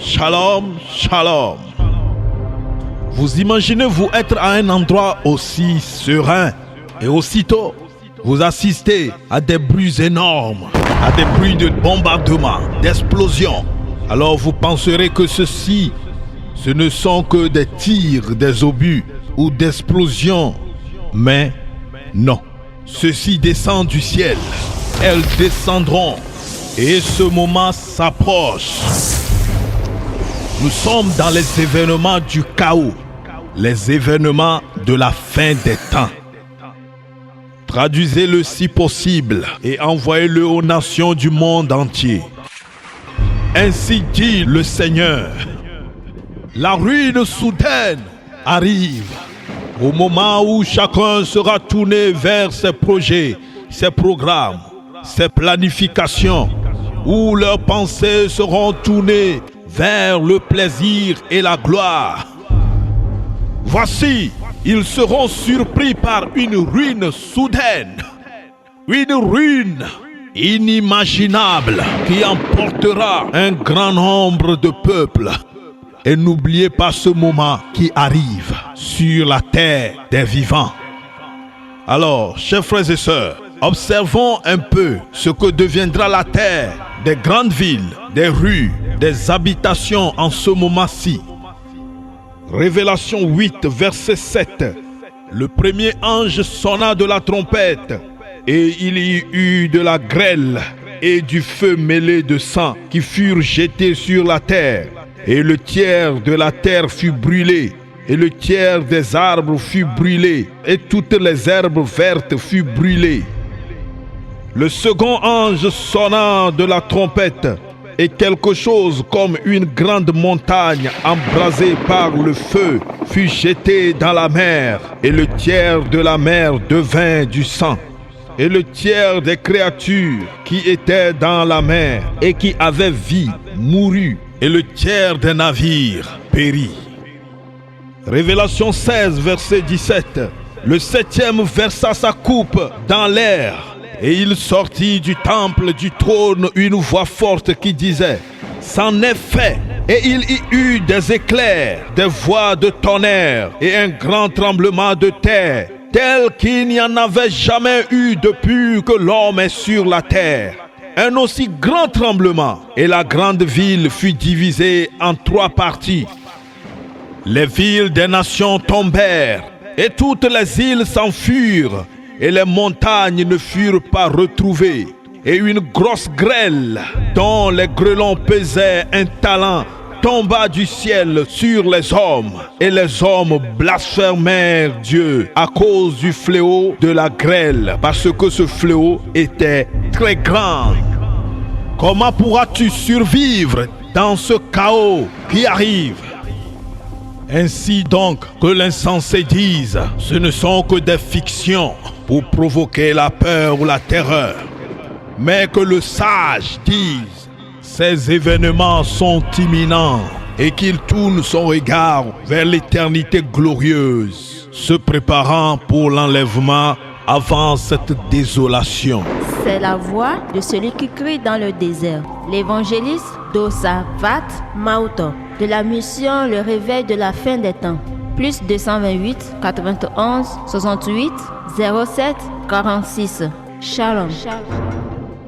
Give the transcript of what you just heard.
Shalom, shalom. Vous imaginez-vous être à un endroit aussi serein et aussitôt vous assistez à des bruits énormes, à des bruits de bombardement, d'explosions. Alors vous penserez que ce ne sont que des tirs, des obus ou d'explosions. Mais non, ceux-ci descendent du ciel. Elles descendront et ce moment s'approche. Nous sommes dans les événements du chaos, les événements de la fin des temps. Traduisez-le si possible et envoyez-le aux nations du monde entier. Ainsi dit le Seigneur, la ruine soudaine arrive au moment où chacun sera tourné vers ses projets, ses programmes, ses planifications, où leurs pensées seront tournées vers le plaisir et la gloire. Voici, ils seront surpris par une ruine soudaine, une ruine inimaginable qui emportera un grand nombre de peuples. Et n'oubliez pas ce moment qui arrive sur la terre des vivants. Alors, chers frères et sœurs, observons un peu ce que deviendra la terre, des grandes villes, des rues, des habitations en ce moment-ci. Révélation 8, verset 7. Le premier ange sonna de la trompette, et il y eut de la grêle et du feu mêlé de sang qui furent jetés sur la terre. Et le tiers de la terre fut brûlé, et le tiers des arbres fut brûlé, et toutes les herbes vertes furent brûlées. Le second ange sonna de la trompette, et quelque chose comme une grande montagne embrasée par le feu fut jetée dans la mer, et le tiers de la mer devint du sang. Et le tiers des créatures qui étaient dans la mer et qui avaient vie mourut, et le tiers des navires périt. Révélation 16, verset 17. Le septième versa sa coupe dans l'air, et il sortit du temple du trône une voix forte qui disait: c'en est fait. Et il y eut des éclairs, des voix de tonnerre et un grand tremblement de terre, tel qu'il n'y en avait jamais eu depuis que l'homme est sur la terre. Un aussi grand tremblement, et la grande ville fut divisée en 3 parties. Les villes des nations tombèrent, et toutes les îles s'enfuirent, et les montagnes ne furent pas retrouvées. Et une grosse grêle, dont les grêlons pesaient un talent, tomba du ciel sur les hommes, et les hommes blasphémèrent Dieu à cause du fléau de la grêle, parce que ce fléau était très grand. Comment pourras-tu survivre dans ce chaos qui arrive? Ainsi donc que l'insensé dise, ce ne sont que des fictions pour provoquer la peur ou la terreur, mais que le sage dise, ces événements sont imminents, et qu'il tourne son regard vers l'éternité glorieuse, se préparant pour l'enlèvement avant cette désolation. C'est la voix de celui qui crie dans le désert. L'évangéliste Dosavat Mauto, de la mission Le Réveil de la fin des temps. Plus 228 91 68 07 46. Shalom.